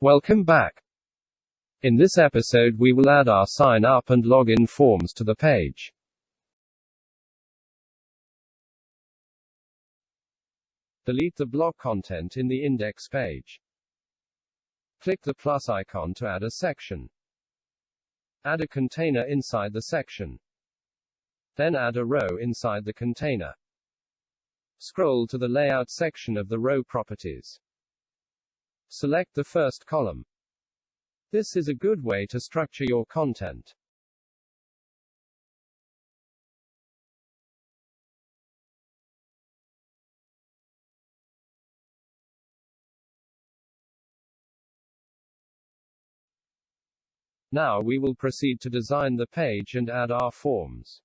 Welcome back. In this episode we will add our sign up and login forms to the page. Delete the block content in the index page. Click the plus icon to add a section. Add a container inside the section. Then add a row inside the container. Scroll to the layout section of the row properties. Select the first column. This is a good way to structure your content. Now we will proceed to design the page and add our forms.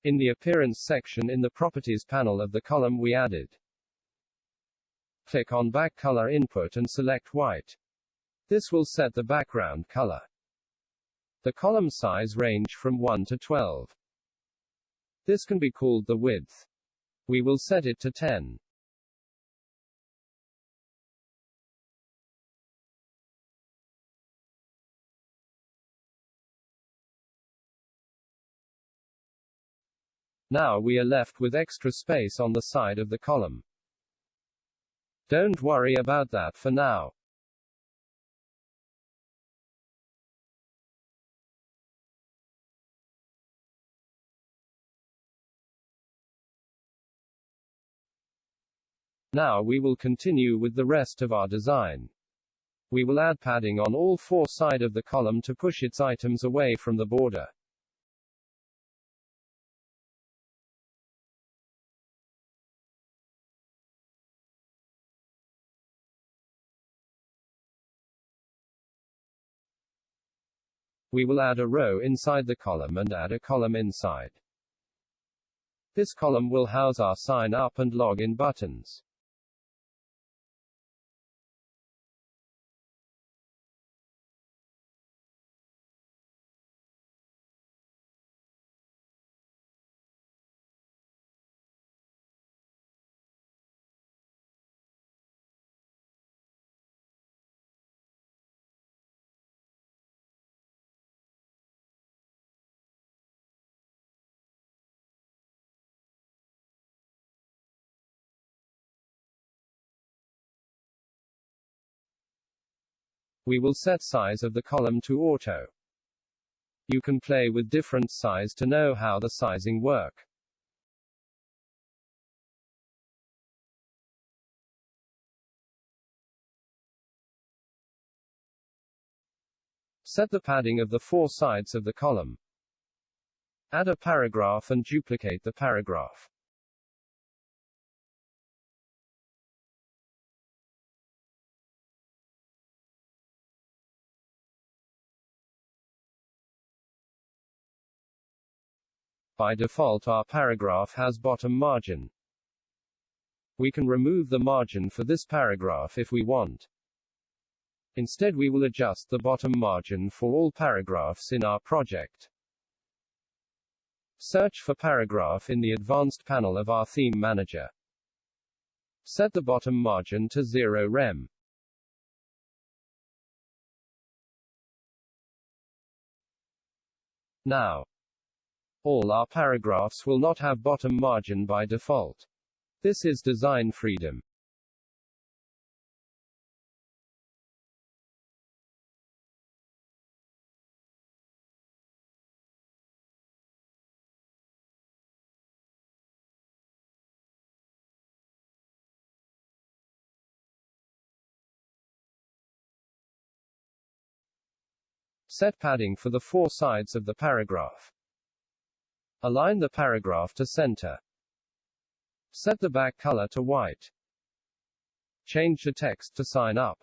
In the Appearance section in the Properties panel of the column we added, click on Back Color Input and select white. This will set the background color. The column size range from 1 to 12. This can be called the width. We will set it to 10. Now we are left with extra space on the side of the column. Don't worry about that for now. Now we will continue with the rest of our design. We will add padding on all four sides of the column to push its items away from the border. We will add a row inside the column and add a column inside. This column will house our sign up and login buttons. We will set size of the column to auto. You can play with different size to know how the sizing work. Set the padding of the four sides of the column. Add a paragraph and duplicate the paragraph. By default, our paragraph has bottom margin. We can remove the margin for this paragraph if we want. Instead, we will adjust the bottom margin for all paragraphs in our project. Search for paragraph in the Advanced panel of our Theme Manager. Set the bottom margin to 0 rem. Now, all our paragraphs will not have bottom margin by default. This is design freedom. Set padding for the four sides of the paragraph. Align the paragraph to center. Set the back color to white. Change the text to sign up.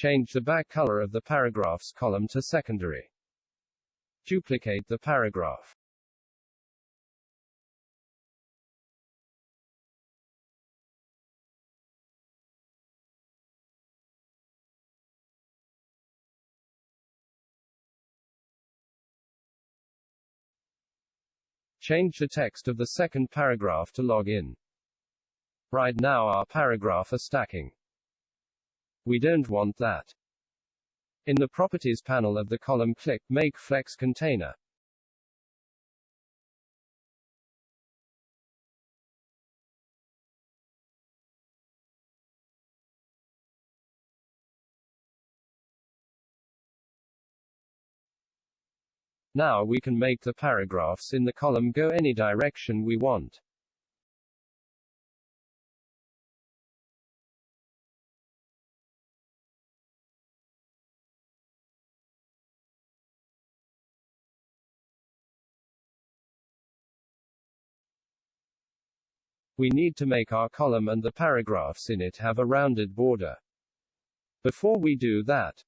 Change the back color of the paragraphs column to secondary. Duplicate the paragraph. Change the text of the second paragraph to log in. Right now our paragraph are stacking. We don't want that. In the Properties panel of the column, click Make Flex Container. Now we can make the paragraphs in the column go any direction we want. We need to make our column and the paragraphs in it have a rounded border. Before we do that,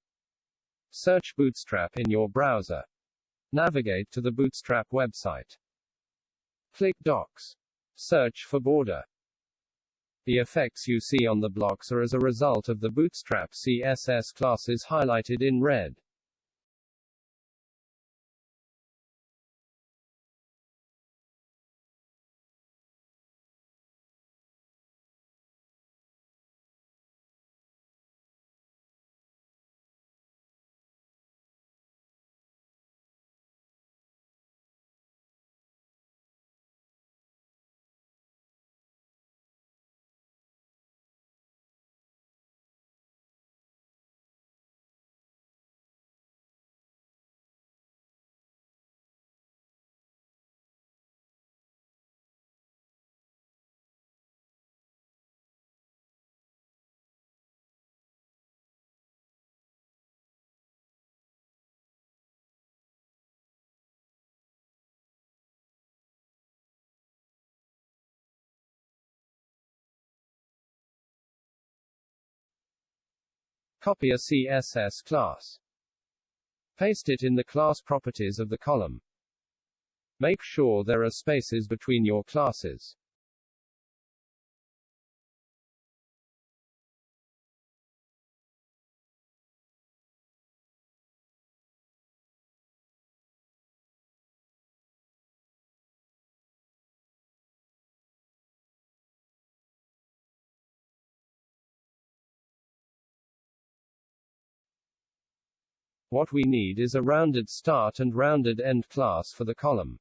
search Bootstrap in your browser. Navigate to the Bootstrap website. Click Docs. Search for border. The effects you see on the blocks are as a result of the Bootstrap CSS classes highlighted in red. Copy a CSS class. Paste it in the class properties of the column. Make sure there are spaces between your classes. What we need is a rounded start and rounded end class for the column.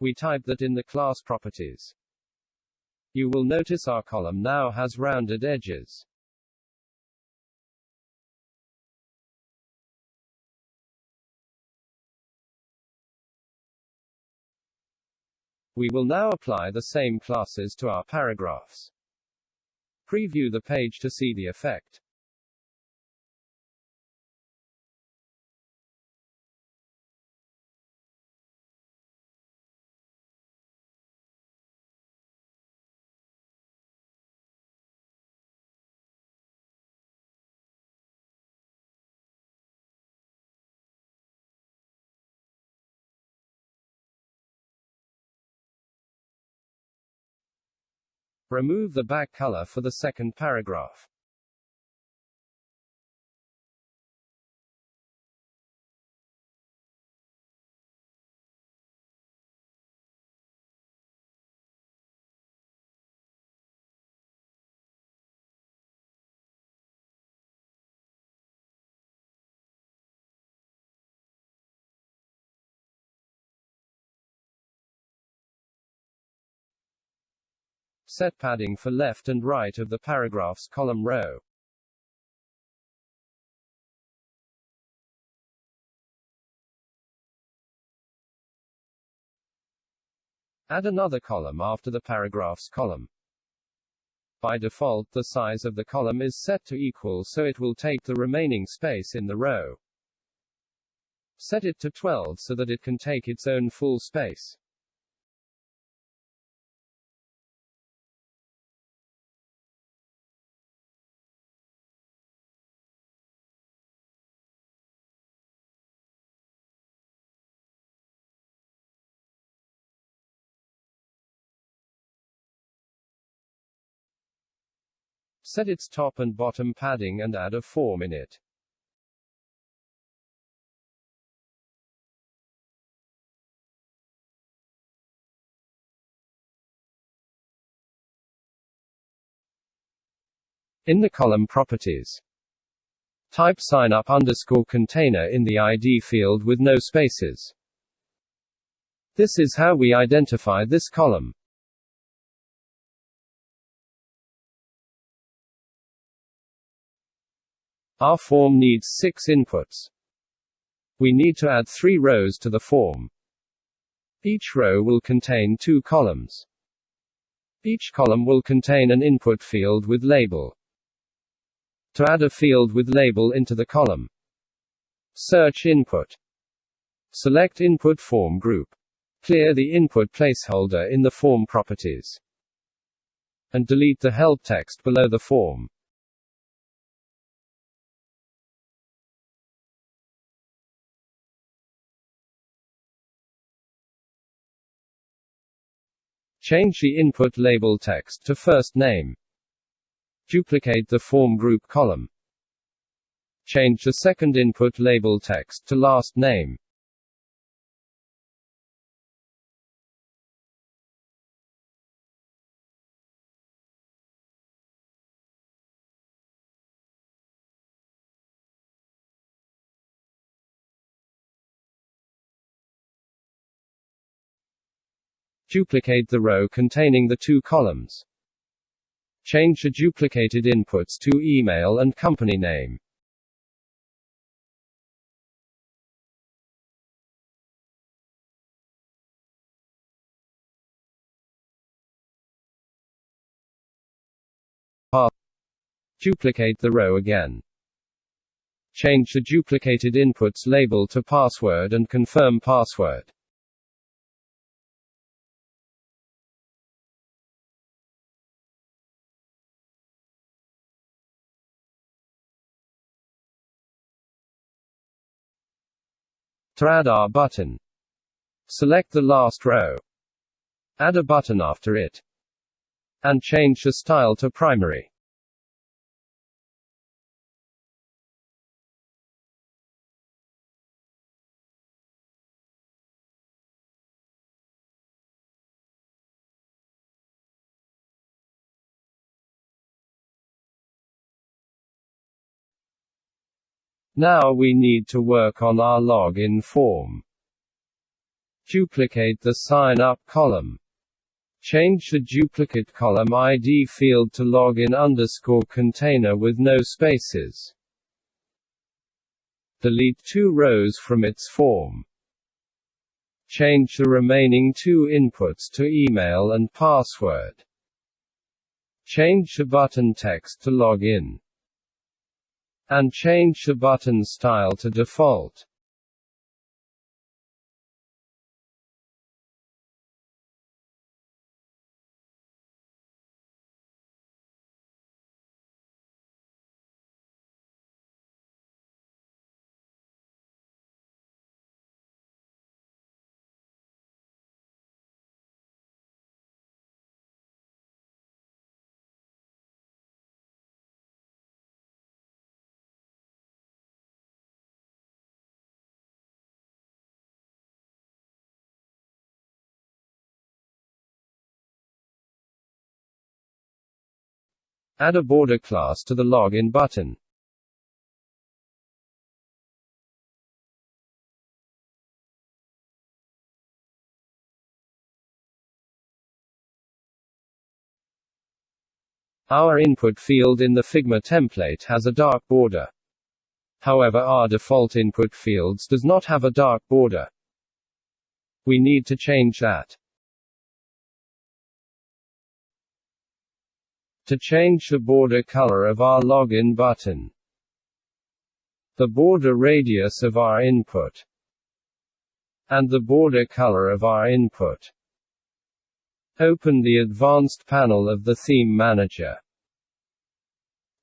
We type that in the class properties. You will notice our column now has rounded edges. We will now apply the same classes to our paragraphs. Preview the page to see the effect. Remove the back color for the second paragraph. Set padding for left and right of the paragraphs column row. Add another column after the paragraphs column. By default, the size of the column is set to equal, so it will take the remaining space in the row. Set it to 12 so that it can take its own full space. Set its top and bottom padding and add a form in it. In the column properties, type sign-up_container in the ID field with no spaces. This is how we identify this column. Our form needs 6 inputs. We need to add 3 rows to the form. Each row will contain 2 columns. Each column will contain an input field with label. To add a field with label into the column, search Input. Select Input Form Group. Clear the input placeholder in the form properties. And delete the help text below the form. Change the input label text to first name. Duplicate the form group column. Change the second input label text to last name. Duplicate the row containing the 2 columns. Change the duplicated inputs to email and company name. Duplicate the row again. Change the duplicated inputs label to password and confirm password. To add our button, select the last row. Add a button after it. And change the style to primary. Now we need to work on our login form. Duplicate the sign up column. Change the duplicate column ID field to login_container with no spaces. Delete 2 rows from its form. Change the remaining 2 inputs to email and password. Change the button text to login. And change the button style to default. Add a border class to the login button. Our input field in the Figma template has a dark border. However, our default input fields does not have a dark border. We need to change that. To change the border color of our login button, the border radius of our input, and the border color of our input, open the Advanced panel of the Theme Manager.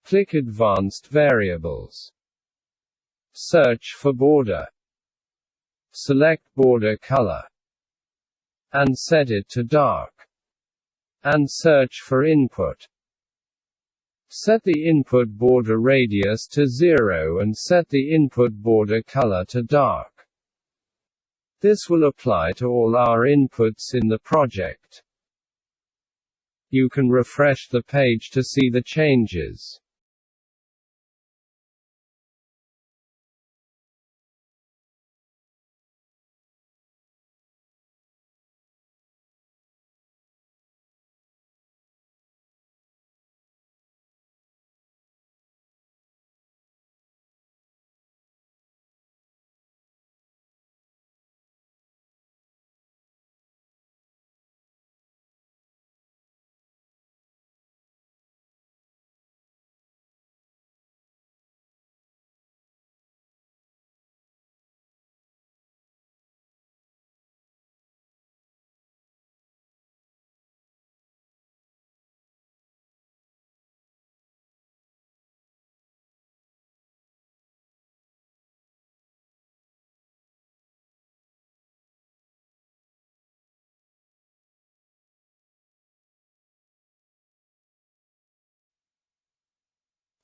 Click Advanced Variables. Search for border. Select border color. And set it to dark. And search for input. Set the input border radius to 0 and set the input border color to dark. This will apply to all our inputs in the project. You can refresh the page to see the changes.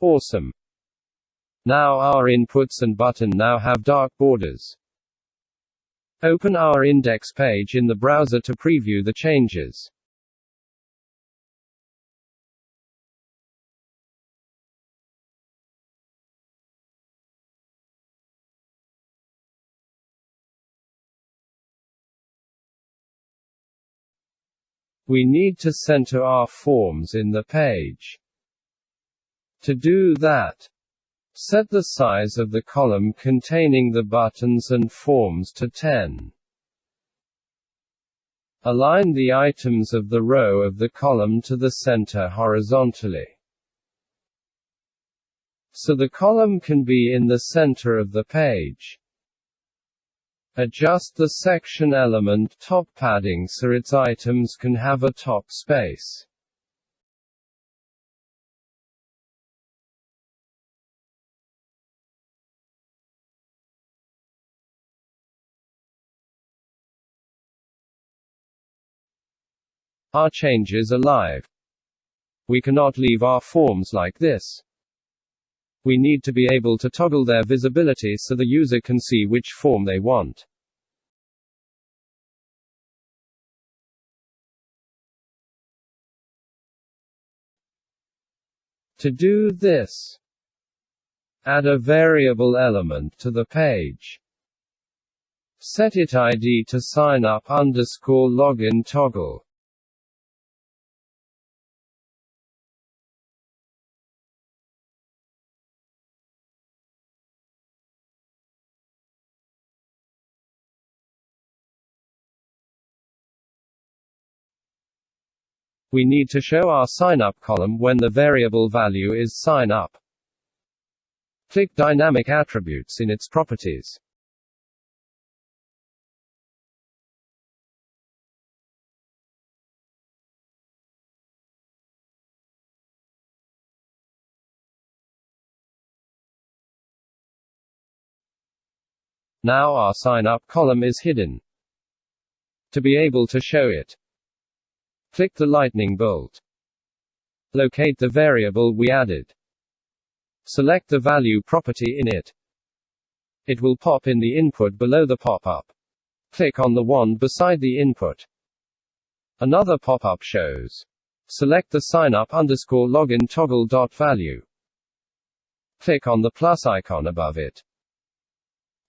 Awesome. Now our inputs and button now have dark borders. Open our index page in the browser to preview the changes. We need to center our forms in the page. To do that, set the size of the column containing the buttons and forms to 10. Align the items of the row of the column to the center horizontally, so the column can be in the center of the page. Adjust the section element top padding so its items can have a top space. Our changes are live. We cannot leave our forms like this. We need to be able to toggle their visibility so the user can see which form they want. To do this, add a variable element to the page. Set it ID to signup_login toggle. We need to show our signup column when the variable value is signup. Click Dynamic Attributes in its properties. Now our signup column is hidden. To be able to show it, click the lightning bolt. Locate the variable we added. Select the value property in it. It will pop in the input below the pop-up. Click on the wand beside the input. Another pop-up shows. Select the signup_login toggle.value. Click on the plus icon above it.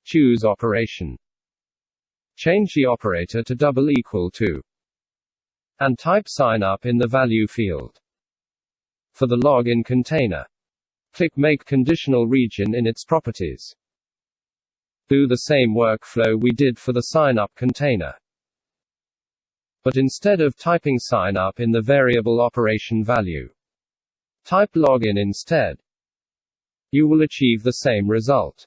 Choose operation. Change the operator to =, and type signup in the value field. For the login container, click Make Conditional Region in its properties. Do the same workflow we did for the signup container. But instead of typing signup in the variable operation value, type login instead. You will achieve the same result.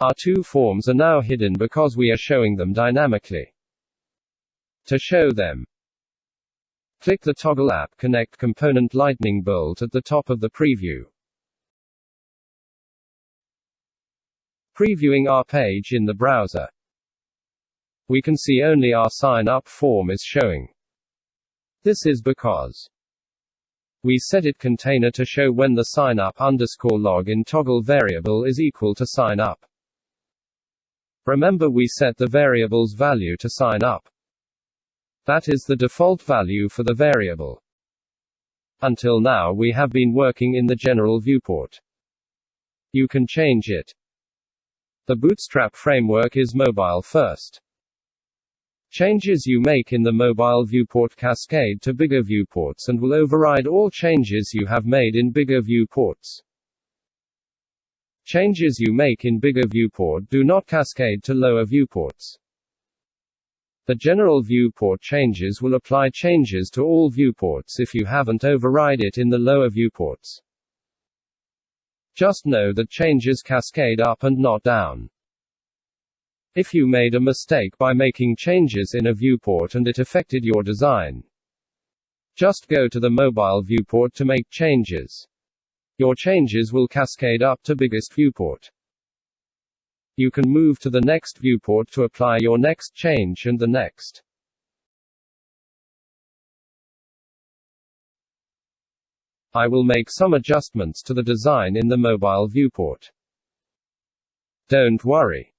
Our two forms are now hidden because we are showing them dynamically. To show them, click the Toggle App Connect component lightning bolt at the top of the preview. Previewing our page in the browser, we can see only our sign up form is showing. This is because We set it container to show when the signup_login toggle variable is equal to signup. Remember, we set the variable's value to signup. That is the default value for the variable. Until now we have been working in the general viewport. You can change it. The Bootstrap framework is mobile first. Changes you make in the mobile viewport cascade to bigger viewports and will override all changes you have made in bigger viewports. Changes you make in bigger viewport do not cascade to lower viewports. The general viewport changes will apply changes to all viewports if you haven't override it in the lower viewports. Just know that changes cascade up and not down. If you made a mistake by making changes in a viewport and it affected your design, just go to the mobile viewport to make changes. Your changes will cascade up to biggest viewport. You can move to the next viewport to apply your next change and the next. I will make some adjustments to the design in the mobile viewport. Don't worry.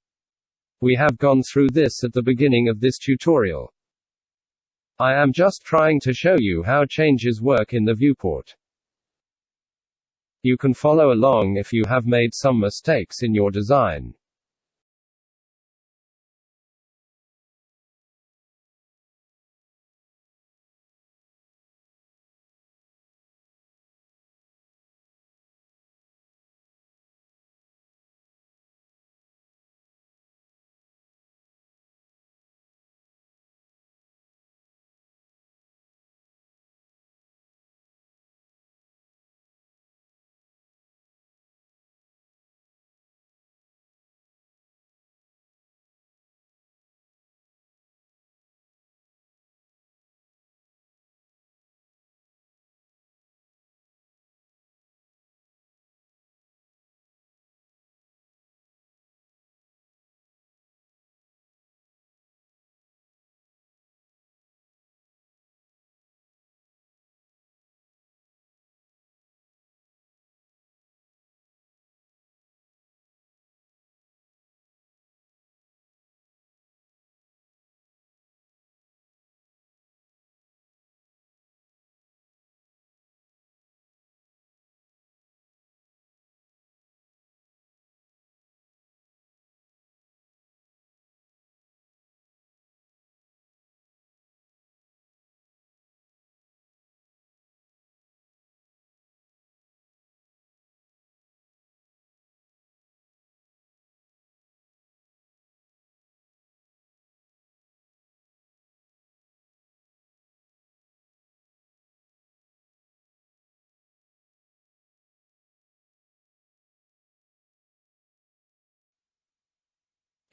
We have gone through this at the beginning of this tutorial. I am just trying to show you how changes work in the viewport. You can follow along if you have made some mistakes in your design.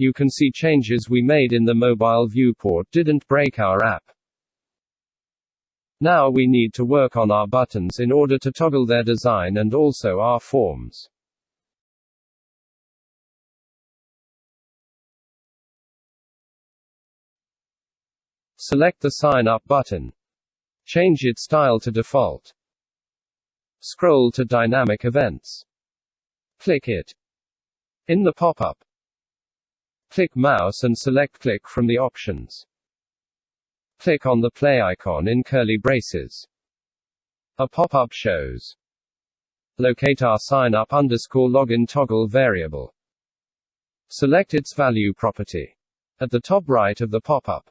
You can see changes we made in the mobile viewport didn't break our app. Now we need to work on our buttons in order to toggle their design and also our forms. Select the Sign Up button. Change its style to default. Scroll to Dynamic Events. Click it. In the pop-up, click mouse and select Click from the options. Click on the play icon in curly braces. A pop-up shows. Locate our signup_login toggle variable. Select its value property. At the top right of the pop-up,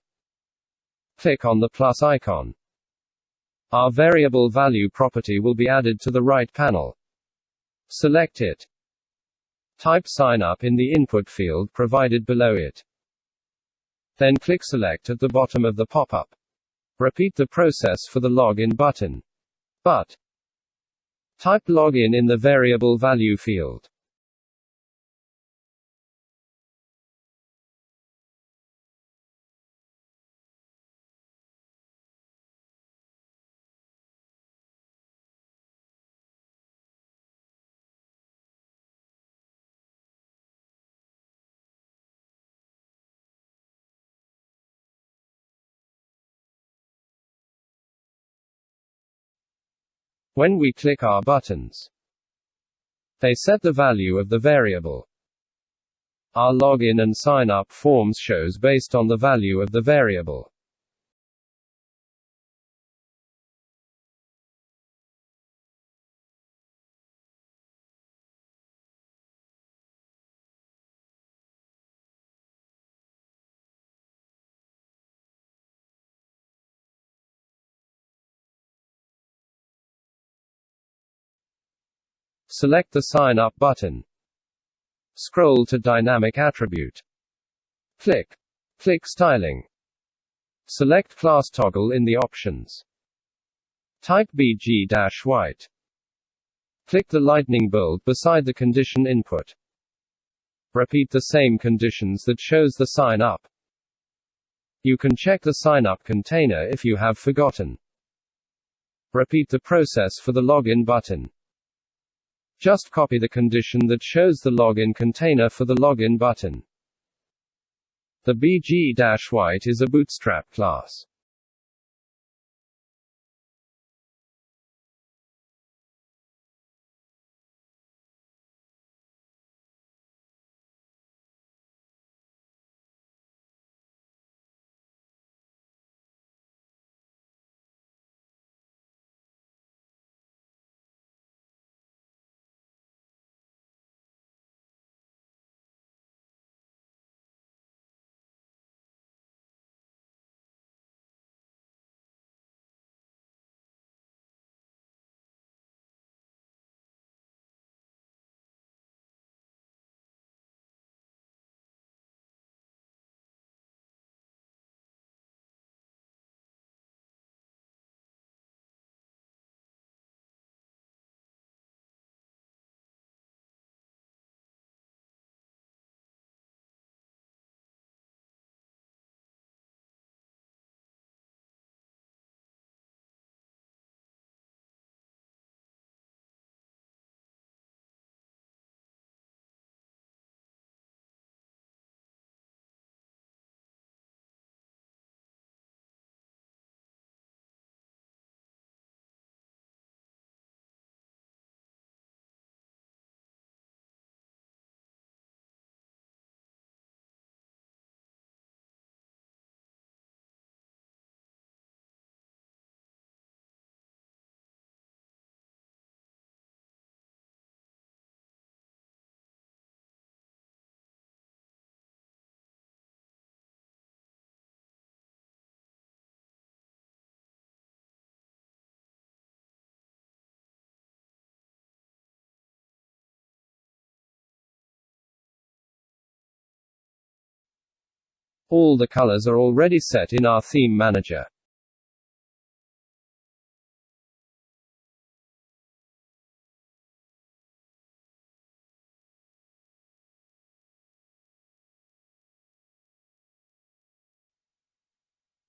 click on the plus icon. Our variable value property will be added to the right panel. Select it. Type signup in the input field provided below it. Then click Select at the bottom of the pop-up. Repeat the process for the Login button. But type Login in the variable value field. When we click our buttons, they set the value of the variable. Our login and sign up forms shows based on the value of the variable. Select the sign up button. Scroll to dynamic attribute. Click styling. Select class toggle in the options. Type BG-white. Click the lightning bolt beside the condition input. Repeat the same conditions that shows the sign up. You can check the sign up container if you have forgotten. Repeat the process for the login button. Just copy the condition that shows the login container for the login button. The BG-white is a bootstrap class. All the colors are already set in our theme manager.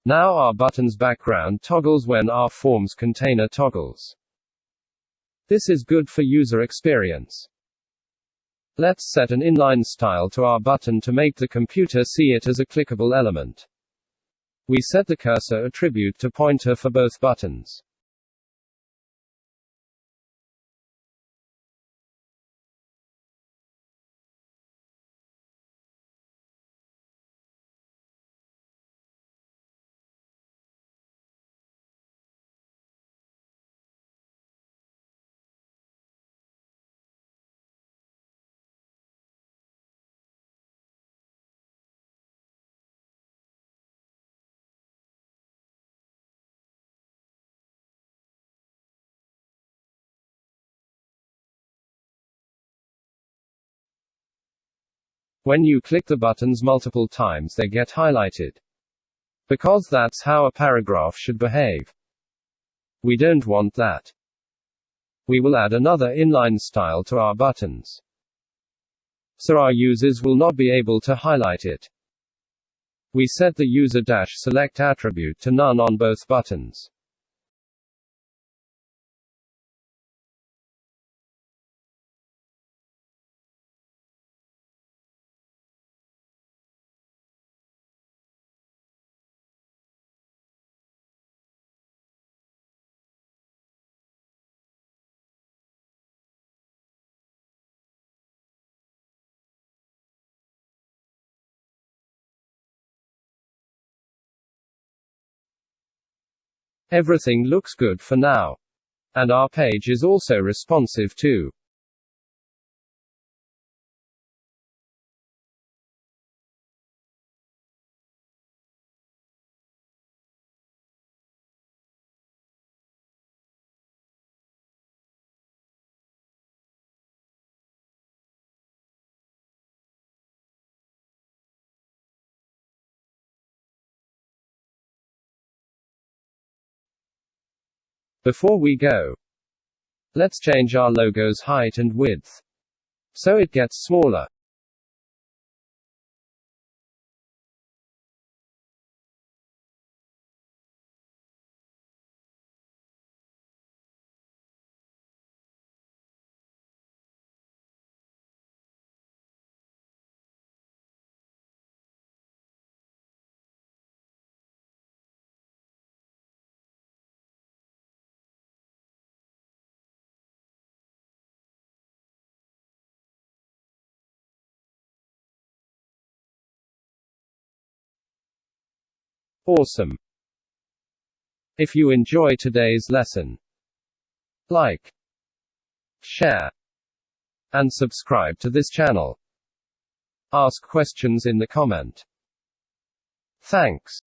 Now our button's background toggles when our forms container toggles. This is good for user experience. Let's set an inline style to our button to make the computer see it as a clickable element. We set the cursor attribute to pointer for both buttons. When you click the buttons multiple times, they get highlighted. Because that's how a paragraph should behave. We don't want that. We will add another inline style to our buttons, so our users will not be able to highlight it. We set the user-select attribute to none on both buttons. Everything looks good for now. And our page is also responsive too. Before we go, let's change our logo's height and width, so it gets smaller. Awesome. If you enjoy today's lesson, like, share, and subscribe to this channel. Ask questions in the comment. Thanks.